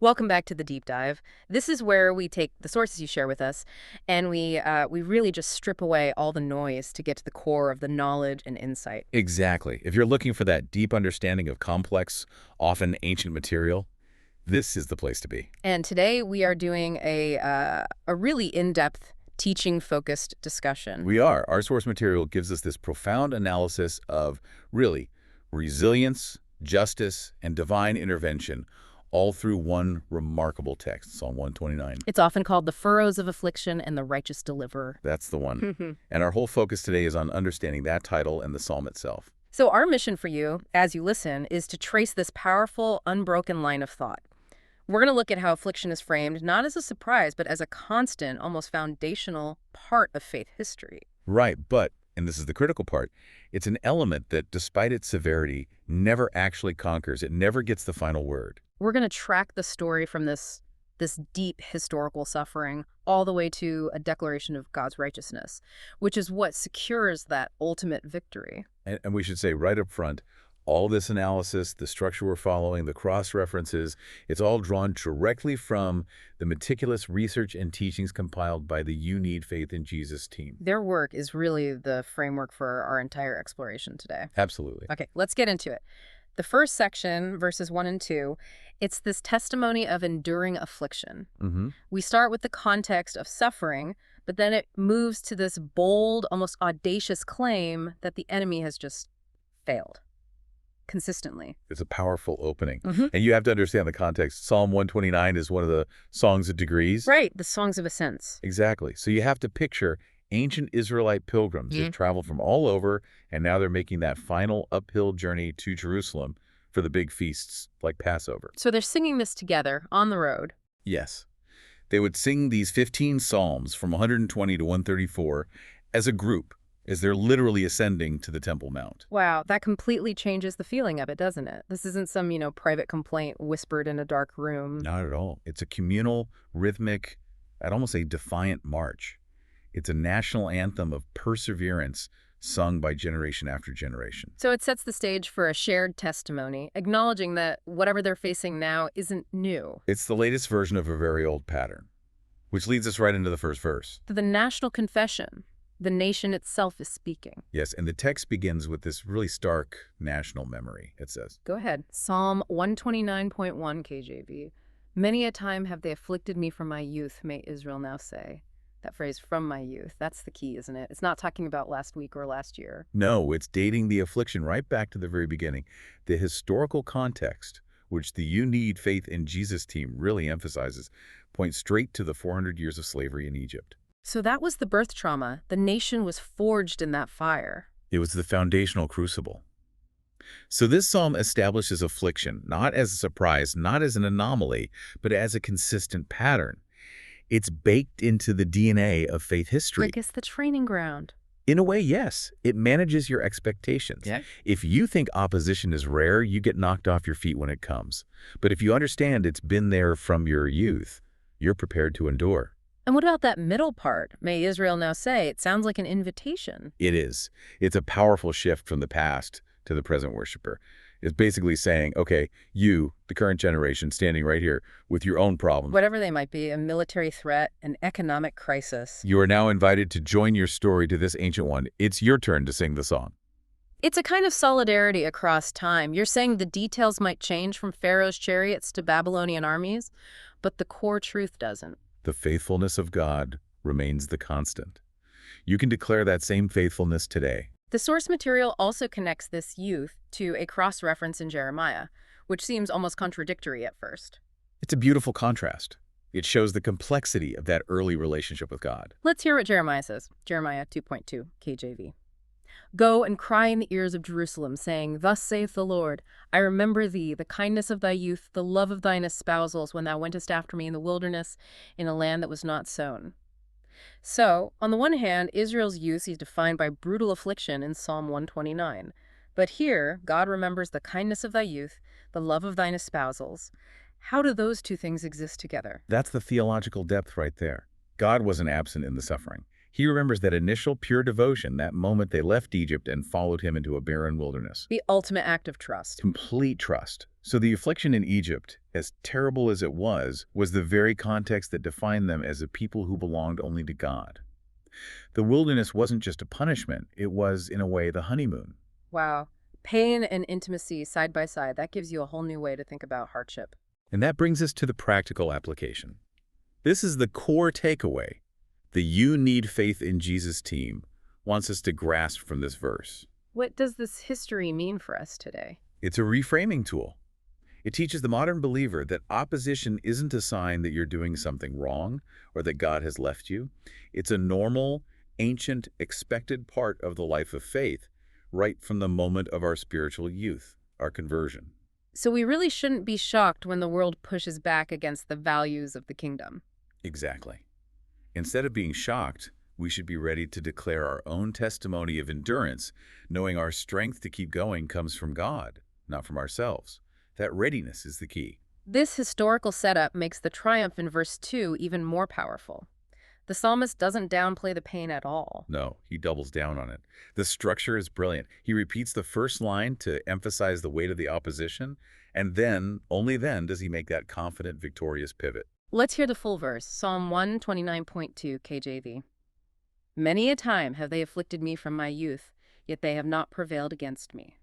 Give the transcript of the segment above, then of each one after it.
Welcome back to the deep dive. This is where we take the sources you share with us, and we really just strip away all the noise to get to the core of the knowledge and insight. Exactly. If you're looking for that deep understanding of complex, often ancient material, this is the place to be. And today we are doing a really in-depth, teaching-focused discussion. We are. Our source material gives us this profound analysis of, really, resilience, justice, and divine intervention, all through one remarkable text, Psalm 129. It's often called the furrows of affliction and the righteous deliverer. That's the one. And our whole focus today is on understanding that title and the psalm itself. So our mission for you, as you listen, is to trace this powerful, unbroken line of thought. We're going to look at how affliction is framed not as a surprise, but as a constant, almost foundational part of faith history. Right, but, and this is the critical part, it's an element that, despite its severity, never actually conquers. It never gets the final word. We're going to track the story from this deep historical suffering all the way to a declaration of God's righteousness, which is what secures that ultimate victory. And we should say right up front, all this analysis, the structure we're following, the cross-references, it's all drawn directly from the meticulous research and teachings compiled by the You Need Faith in Jesus team. Their work is really the framework for our entire exploration today. Absolutely. Okay, let's get into it. The first section, verses 1 and 2, it's this testimony of enduring affliction. We start with the context of suffering, but then it moves to this bold, almost audacious claim that the enemy has just failed consistently. It's a powerful opening. And you have to understand the context. Psalm 129 is one of the songs of degrees. Right, the songs of ascents. Exactly. So you have to picture ancient Israelite pilgrims. They've traveled from all over, and now they're making that final uphill journey to Jerusalem for the big feasts like Passover. So they're singing this together on the road. Yes. They would sing these 15 psalms from 120 to 134 as a group, as they're literally ascending to the Temple Mount. Wow, that completely changes the feeling of it, doesn't it? This isn't some, private complaint whispered in a dark room. Not at all. It's a communal, rhythmic, I'd almost say defiant march. It's a national anthem of perseverance sung by generation after generation. So it sets the stage for a shared testimony, acknowledging that whatever they're facing now isn't new. It's the latest version of a very old pattern, which leads us right into the first verse. To the national confession, the nation itself is speaking. Yes, and the text begins with this really stark national memory, it says. Go ahead. Psalm 129.1 KJV. Many a time have they afflicted me from my youth, may Israel now say. That phrase, from my youth, that's the key, isn't it? It's not talking about last week or last year. No, it's dating the affliction right back to the very beginning. The historical context, which the You Need Faith in Jesus team really emphasizes, points straight to the 400 years of slavery in Egypt. So that was the birth trauma. The nation was forged in that fire. It was the foundational crucible. So this psalm establishes affliction, not as a surprise, not as an anomaly, but as a consistent pattern. It's baked into the DNA of faith history. Like it's the training ground. In a way, yes. It manages your expectations. Yeah. If you think opposition is rare, you get knocked off your feet when it comes. But if you understand it's been there from your youth, you're prepared to endure. And what about that middle part? May Israel now say. It sounds like an invitation. It is. It's a powerful shift from the past to the present worshiper. It's basically saying, okay, you, the current generation, standing right here with your own problems. Whatever they might be, a military threat, an economic crisis. You are now invited to join your story to this ancient one. It's your turn to sing the song. It's a kind of solidarity across time. You're saying the details might change from Pharaoh's chariots to Babylonian armies, but the core truth doesn't. The faithfulness of God remains the constant. You can declare that same faithfulness today. The source material also connects this youth to a cross-reference in Jeremiah, which seems almost contradictory at first. It's a beautiful contrast. It shows the complexity of that early relationship with God. Let's hear what Jeremiah says. Jeremiah 2.2 KJV. Go and cry in the ears of Jerusalem, saying, Thus saith the Lord, I remember thee, the kindness of thy youth, the love of thine espousals, when thou wentest after me in the wilderness, in a land that was not sown. So, on the one hand, Israel's youth is defined by brutal affliction in Psalm 129. But here, God remembers the kindness of thy youth, the love of thine espousals. How do those two things exist together? That's the theological depth right there. God wasn't absent in the suffering. He remembers that initial pure devotion, that moment they left Egypt and followed him into a barren wilderness. The ultimate act of trust. Complete trust. So the affliction in Egypt, as terrible as it was the very context that defined them as a people who belonged only to God. The wilderness wasn't just a punishment, it was, in a way, the honeymoon. Wow. Pain and intimacy side by side, that gives you a whole new way to think about hardship. And that brings us to the practical application. This is the core takeaway. The "you need faith in Jesus" team wants us to grasp from this verse. What does this history mean for us today? It's a reframing tool. It teaches the modern believer that opposition isn't a sign that you're doing something wrong or that God has left you. It's a normal, ancient, expected part of the life of faith, right from the moment of our spiritual youth, our conversion. So we really shouldn't be shocked when the world pushes back against the values of the kingdom. Exactly. Instead of being shocked, we should be ready to declare our own testimony of endurance, knowing our strength to keep going comes from God, not from ourselves. That readiness is the key. This historical setup makes the triumph in verse 2 even more powerful. The psalmist doesn't downplay the pain at all. No, he doubles down on it. The structure is brilliant. He repeats the first line to emphasize the weight of the opposition, and then, only then, does he make that confident, victorious pivot. Let's hear the full verse, Psalm 129.2 KJV. Many a time have they afflicted me from my youth, yet they have not prevailed against me.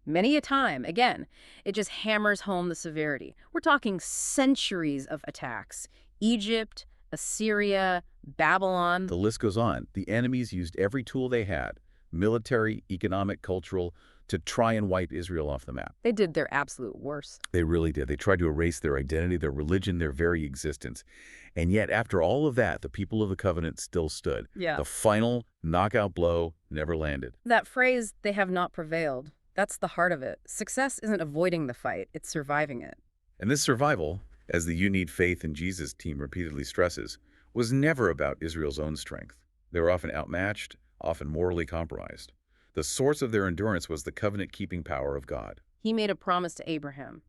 Many a time, again, it just hammers home the severity. We're talking centuries of attacks. Egypt, Assyria, Babylon. The list goes on. The enemies used every tool they had, military, economic, cultural, to try and wipe Israel off the map. They did their absolute worst. They really did. They tried to erase their identity, their religion, their very existence. And yet, after all of that, the people of the covenant still stood. Yeah. The final knockout blow never landed. That phrase, they have not prevailed, that's the heart of it. Success isn't avoiding the fight, it's surviving it. And this survival, as the "you need faith in Jesus" team repeatedly stresses, was never about Israel's own strength. They were often outmatched, often morally compromised. The source of their endurance was the covenant-keeping power of God. He made a promise to Abraham,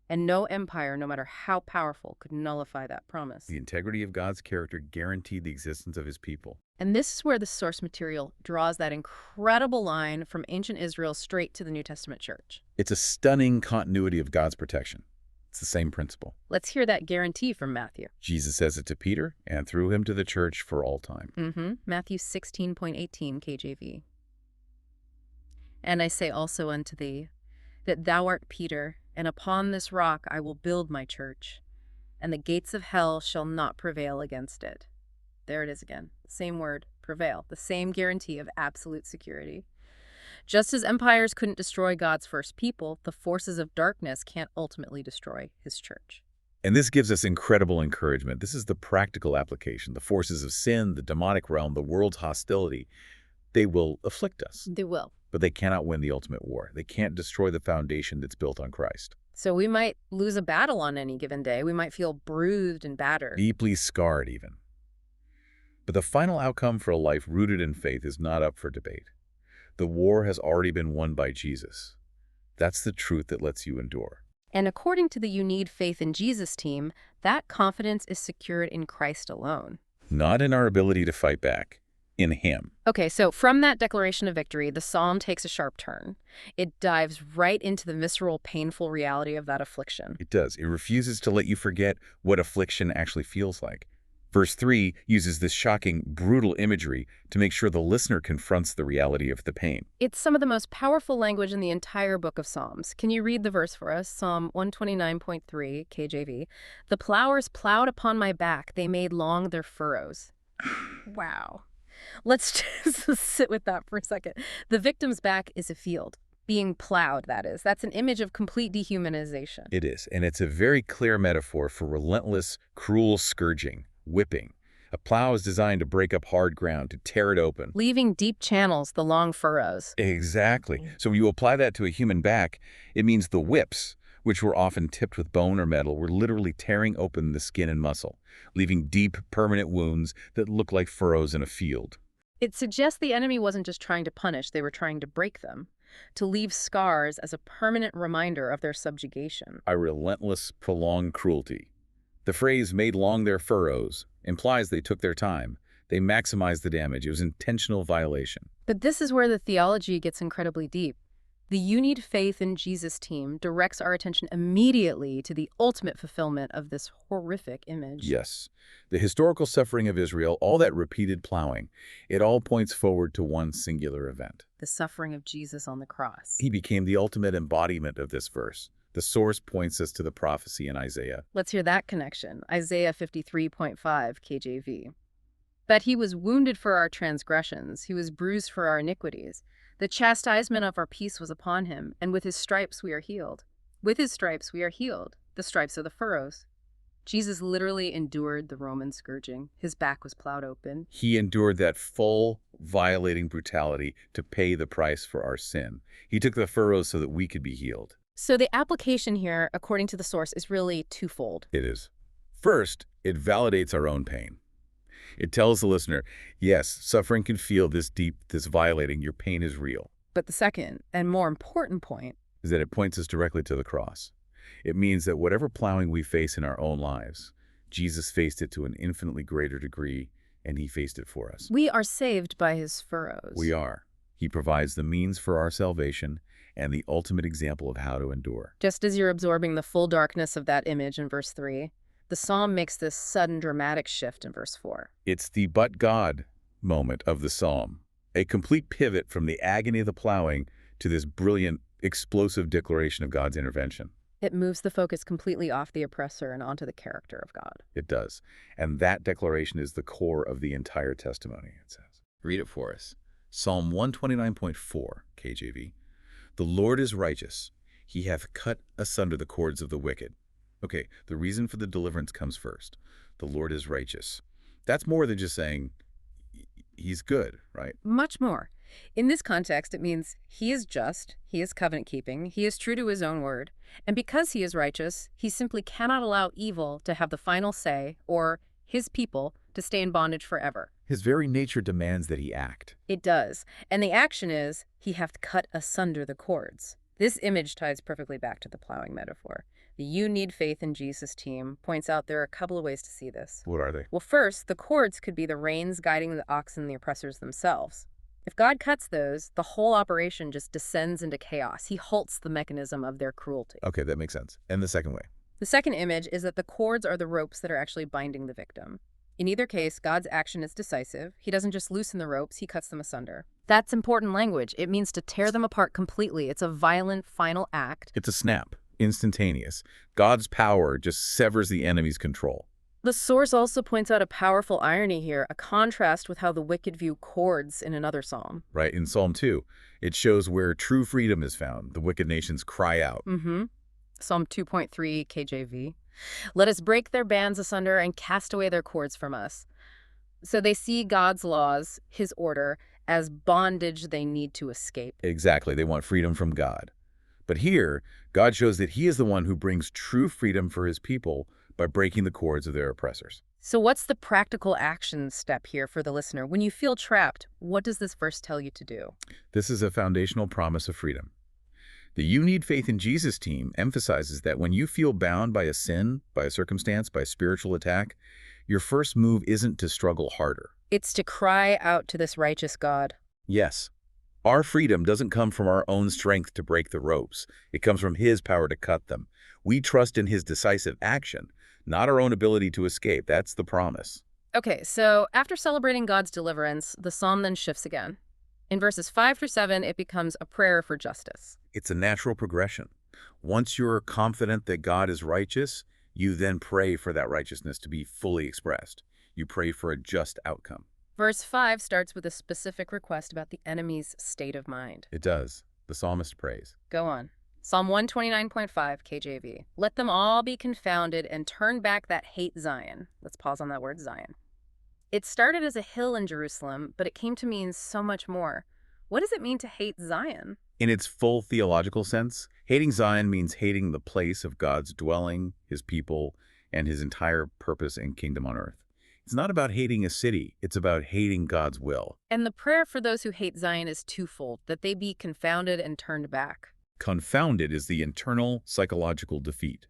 and no empire, no matter how powerful, could nullify that promise. The integrity of God's character guaranteed the existence of his people. And this is where the source material draws that incredible line from ancient Israel straight to the New Testament church. It's a stunning continuity of God's protection. It's the same principle. Let's hear that guarantee from Matthew. Jesus says it to Peter and through him to the church for all time. Matthew 16.18 KJV. And I say also unto thee, that thou art Peter, and upon this rock I will build my church, and the gates of hell shall not prevail against it. There it is again. Same word, prevail. The same guarantee of absolute security. Just as empires couldn't destroy God's first people, the forces of darkness can't ultimately destroy his church. And this gives us incredible encouragement. This is the practical application. The forces of sin, the demonic realm, the world's hostility, they will afflict us. They will. But they cannot win the ultimate war. They can't destroy the foundation that's built on Christ. So we might lose a battle on any given day. We might feel bruised and battered. Deeply scarred, even. But the final outcome for a life rooted in faith is not up for debate. The war has already been won by Jesus. That's the truth that lets you endure. And according to the You Need Faith in Jesus team, that confidence is secured in Christ alone. Not in our ability to fight back. In him. Okay, so from that declaration of victory, the psalm takes a sharp turn. It dives right into the visceral, painful reality of that affliction. It does. It refuses to let you forget what affliction actually feels like. Verse 3 uses this shocking, brutal imagery to make sure the listener confronts the reality of the pain. It's some of the most powerful language in the entire book of Psalms. Can you read the verse for us? Psalm 129.3 KJV. The plowers plowed upon my back. They made long their furrows. Wow. Let's just sit with that for a second. The victim's back is a field. Being plowed, that is. That's an image of complete dehumanization. It is, and it's a very clear metaphor for relentless, cruel scourging, whipping. A plow is designed to break up hard ground, to tear it open. Leaving deep channels, the long furrows. Exactly. So when you apply that to a human back, it means the whips, which were often tipped with bone or metal, were literally tearing open the skin and muscle, leaving deep, permanent wounds that look like furrows in a field. It suggests the enemy wasn't just trying to punish, they were trying to break them, to leave scars as a permanent reminder of their subjugation. A relentless, prolonged cruelty. The phrase "made long their furrows" implies they took their time. They maximized the damage. It was intentional violation. But this is where the theology gets incredibly deep. The "You Need Faith in Jesus" team directs our attention immediately to the ultimate fulfillment of this horrific image. Yes. The historical suffering of Israel, all that repeated plowing, it all points forward to one singular event. The suffering of Jesus on the cross. He became the ultimate embodiment of this verse. The source points us to the prophecy in Isaiah. Let's hear that connection. Isaiah 53.5 KJV. But he was wounded for our transgressions, he was bruised for our iniquities. The chastisement of our peace was upon him, and with his stripes we are healed. With his stripes we are healed, the stripes are the furrows. Jesus literally endured the Roman scourging. His back was plowed open. He endured that full, violating brutality to pay the price for our sin. He took the furrows so that we could be healed. So the application here, according to the source, is really twofold. It is. First, it validates our own pain. It tells the listener, yes, suffering can feel this deep, this violating. Your pain is real. But the second, and more important point, Is that it points us directly to the cross. It means that whatever plowing we face in our own lives, Jesus faced it to an infinitely greater degree, and he faced it for us. we are saved by his furrows. We are. He provides the means for our salvation and the ultimate example of how to endure. Just as you're absorbing the full darkness of that image in verse 3, the psalm makes this sudden dramatic shift in verse 4. It's the "but God" moment of the psalm, a complete pivot from the agony of the plowing to this brilliant, explosive declaration of God's intervention. It moves the focus completely off the oppressor and onto the character of God. It does. And that declaration is the core of the entire testimony, it says. Read it for us. Psalm 129.4, KJV. The Lord is righteous. He hath cut asunder the cords of the wicked. Okay, the reason for the deliverance comes first. The Lord is righteous. That's more than just saying he's good, right? Much more. In this context, it means he is just, he is covenant-keeping, he is true to his own word, and because he is righteous, he simply cannot allow evil to have the final say or his people to stay in bondage forever. His very nature demands that he act. It does, and the action is, he hath cut asunder the cords. This image ties perfectly back to the plowing metaphor. The "You Need Faith in Jesus" team points out there are a couple of ways to see this. What are they? Well, first, the cords could be the reins guiding the oxen and the oppressors themselves. If God cuts those, the whole operation just descends into chaos. He halts the mechanism of their cruelty. Okay, that makes sense. And the second way? The second image is that the cords are the ropes that are actually binding the victim. In either case, God's action is decisive. He doesn't just loosen the ropes, he cuts them asunder. That's important language. It means to tear them apart completely. It's a violent, final act. It's a snap, instantaneous. God's power just severs the enemy's control. The source also points out a powerful irony here, a contrast with how the wicked view cords in another psalm. Right, in Psalm 2, it shows where true freedom is found. The wicked nations cry out. Psalm 2.3 KJV. Let us break their bands asunder and cast away their cords from us. So they see God's laws, his order, as bondage they need to escape. Exactly, they want freedom from God. But here, God shows that he is the one who brings true freedom for his people by breaking the cords of their oppressors. So what's the practical action step here for the listener? When you feel trapped, what does this verse tell you to do? This is a foundational promise of freedom. The "You Need Faith in Jesus" team emphasizes that when you feel bound by a sin, by a circumstance, by a spiritual attack, your first move isn't to struggle harder. It's to cry out to this righteous God. Yes, our freedom doesn't come from our own strength to break the ropes. It comes from his power to cut them. We trust in his decisive action, not our own ability to escape. That's the promise. Okay, so after celebrating God's deliverance, the psalm then shifts again. In verses 5 through 7, it becomes a prayer for justice. It's a natural progression. Once you're confident that God is righteous, you then pray for that righteousness to be fully expressed. You pray for a just outcome. Verse 5 starts with a specific request about the enemy's state of mind. It does. The psalmist prays. Go on. Psalm 129.5 KJV. Let them all be confounded and turn back that hate Zion. Let's pause on that word Zion. It started as a hill in Jerusalem, but it came to mean so much more. What does it mean to hate Zion? In its full theological sense, hating Zion means hating the place of God's dwelling, his people, and his entire purpose and kingdom on earth. It's not about hating a city, it's about hating God's will. And the prayer for those who hate Zion is twofold, that they be confounded and turned back. Confounded is the internal psychological defeat.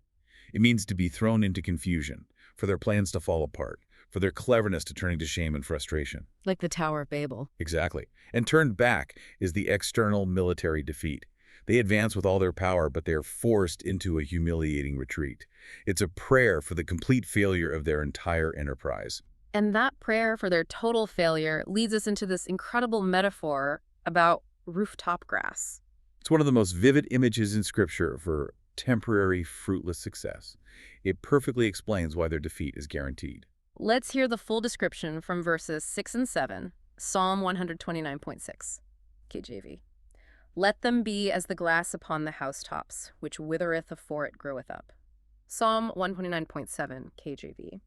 It means to be thrown into confusion, for their plans to fall apart, for their cleverness to turn into shame and frustration. Like the Tower of Babel. Exactly. And turned back is the external military defeat. They advance with all their power, but they are forced into a humiliating retreat. It's a prayer for the complete failure of their entire enterprise. And that prayer for their total failure leads us into this incredible metaphor about rooftop grass. It's one of the most vivid images in Scripture for temporary, fruitless success. It perfectly explains why their defeat is guaranteed. Let's hear the full description from verses 6 and 7, Psalm 129.6, KJV. Let them be as the grass upon the housetops, which withereth afore it groweth up. Psalm 129.7, KJV.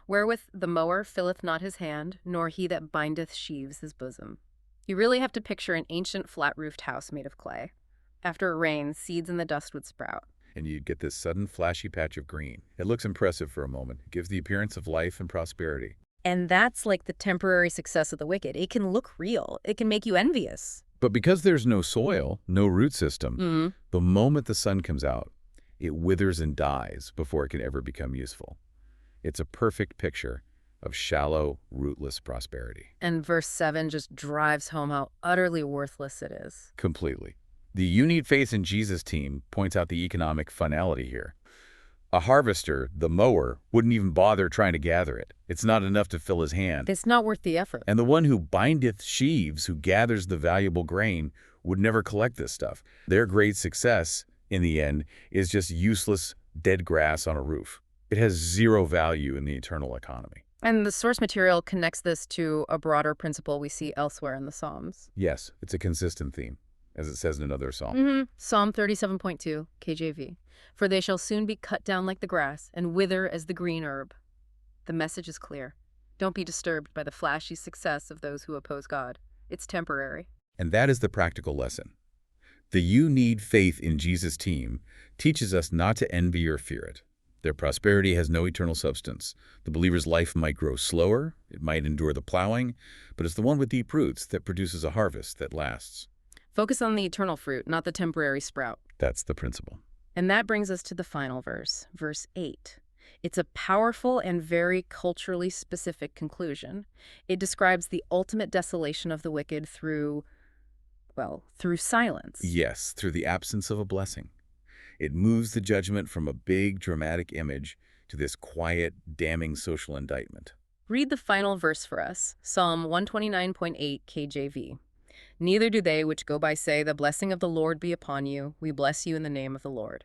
Wherewith the mower filleth not his hand, nor he that bindeth sheaves his bosom. You really have to picture an ancient flat-roofed house made of clay. After a rain, seeds in the dust would sprout. And you'd get this sudden flashy patch of green. It looks impressive for a moment. It gives the appearance of life and prosperity. And that's like the temporary success of the wicked. It can look real. It can make you envious. But because there's no soil, no root system, the moment the sun comes out, it withers and dies before it can ever become useful. It's a perfect picture of shallow, rootless prosperity. And verse 7 just drives home how utterly worthless it is. Completely. The You Need Faith in Jesus team points out the economic finality here. A harvester, the mower, wouldn't even bother trying to gather it. It's not enough to fill his hand. It's not worth the effort. And the one who bindeth sheaves, who gathers the valuable grain, would never collect this stuff. Their great success, in the end, is just useless, dead grass on a roof. It has zero value in the eternal economy. And the source material connects this to a broader principle we see elsewhere in the Psalms. Yes, it's a consistent theme, as it says in another psalm. Psalm 37.2, KJV. For they shall soon be cut down like the grass and wither as the green herb. The message is clear. Don't be disturbed by the flashy success of those who oppose God. It's temporary. And that is the practical lesson. The You Need Faith in Jesus team teaches us not to envy or fear it. Their prosperity has no eternal substance. The believer's life might grow slower, it might endure the plowing, but it's the one with deep roots that produces a harvest that lasts. Focus on the eternal fruit, not the temporary sprout. That's the principle. And that brings us to the final verse, verse 8. It's a powerful and very culturally specific conclusion. It describes the ultimate desolation of the wicked through silence. Yes, through the absence of a blessing. It moves the judgment from a big, dramatic image to this quiet, damning social indictment. Read the final verse for us, Psalm 129.8 KJV. Neither do they which go by say, the blessing of the Lord be upon you. We bless you in the name of the Lord.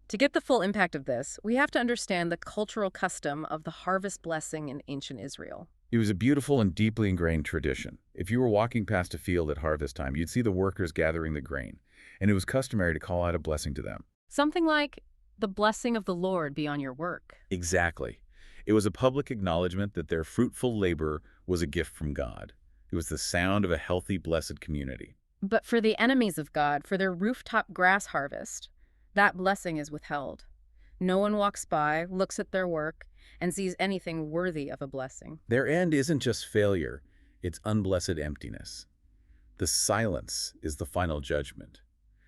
To get the full impact of this, we have to understand the cultural custom of the harvest blessing in ancient Israel. It was a beautiful and deeply ingrained tradition. If you were walking past a field at harvest time, you'd see the workers gathering the grain, and it was customary to call out a blessing to them. Something like, the blessing of the Lord be on your work. Exactly. It was a public acknowledgement that their fruitful labor was a gift from God. It was the sound of a healthy, blessed community. But for the enemies of God, for their rooftop grass harvest, that blessing is withheld. No one walks by, looks at their work, and sees anything worthy of a blessing. Their end isn't just failure, it's unblessed emptiness. The silence is the final judgment.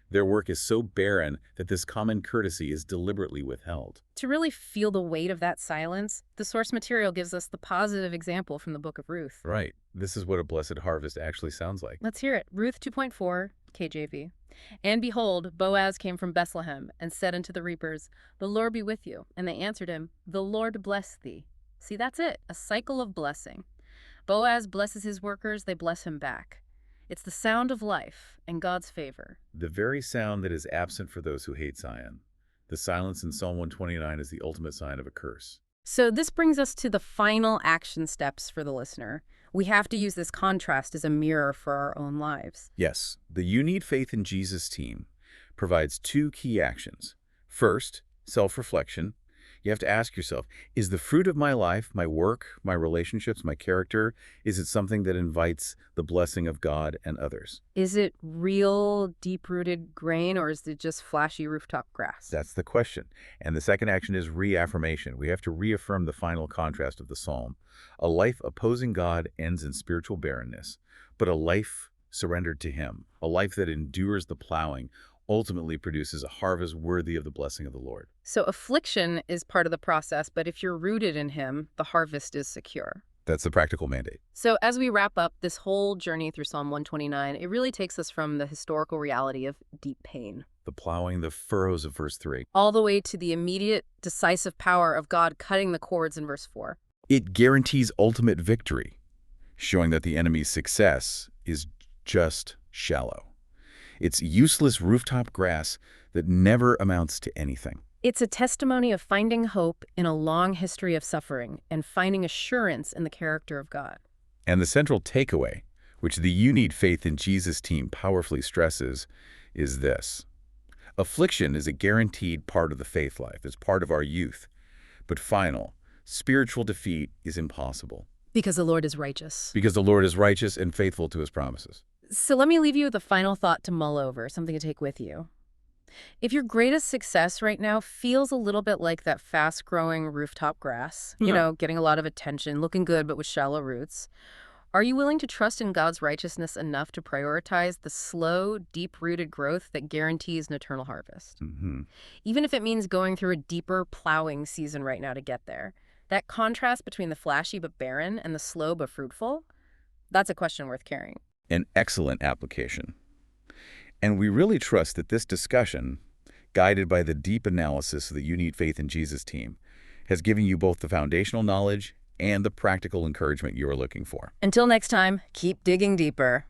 Their work is so barren that this common courtesy is deliberately withheld. To really feel the weight of that silence, the source material gives us the positive example from the book of Ruth. Right. This is what a blessed harvest actually sounds like. Let's hear it. Ruth 2.4, KJV. And behold, Boaz came from Bethlehem, and said unto the reapers, The Lord be with you. And they answered him, The Lord bless thee. See, that's it. A cycle of blessing. Boaz blesses his workers, they bless him back. It's the sound of life and God's favor. The very sound that is absent for those who hate Zion. The silence in Psalm 129 is the ultimate sign of a curse. So this brings us to the final action steps for the listener. We have to use this contrast as a mirror for our own lives. Yes, the You Need Faith in Jesus team provides two key actions. First, self-reflection. You have to ask yourself, is the fruit of my life, my work, my relationships, my character, is it something that invites the blessing of God and others? Is it real, deep-rooted grain, or is it just flashy rooftop grass? That's the question. And the second action is reaffirmation. We have to reaffirm the final contrast of the psalm. A life opposing God ends in spiritual barrenness, but a life surrendered to Him, a life that endures the plowing, ultimately produces a harvest worthy of the blessing of the Lord. So affliction is part of the process, but if you're rooted in Him, the harvest is secure. That's the practical mandate. So as we wrap up this whole journey through Psalm 129, it really takes us from the historical reality of deep pain The plowing the furrows of verse 3. all the way to the immediate, decisive power of God cutting the cords in verse 4. It guarantees ultimate victory, showing that the enemy's success is just shallow. It's useless rooftop grass that never amounts to anything. It's a testimony of finding hope in a long history of suffering and finding assurance in the character of God. And the central takeaway, which the You Need Faith in Jesus team powerfully stresses, is this. Affliction is a guaranteed part of the faith life. It's part of our youth. But final, spiritual defeat is impossible. Because the Lord is righteous. Because the Lord is righteous and faithful to his promises. So let me leave you with a final thought to mull over, something to take with you. If your greatest success right now feels a little bit like that fast-growing rooftop grass, getting a lot of attention, looking good but with shallow roots, are you willing to trust in God's righteousness enough to prioritize the slow, deep-rooted growth that guarantees an eternal harvest? Even if it means going through a deeper plowing season right now to get there. That contrast between the flashy but barren and the slow but fruitful, that's a question worth carrying. An excellent application. And we really trust that this discussion, guided by the deep analysis of the You Need Faith in Jesus team, has given you both the foundational knowledge and the practical encouragement you are looking for. Until next time, keep digging deeper.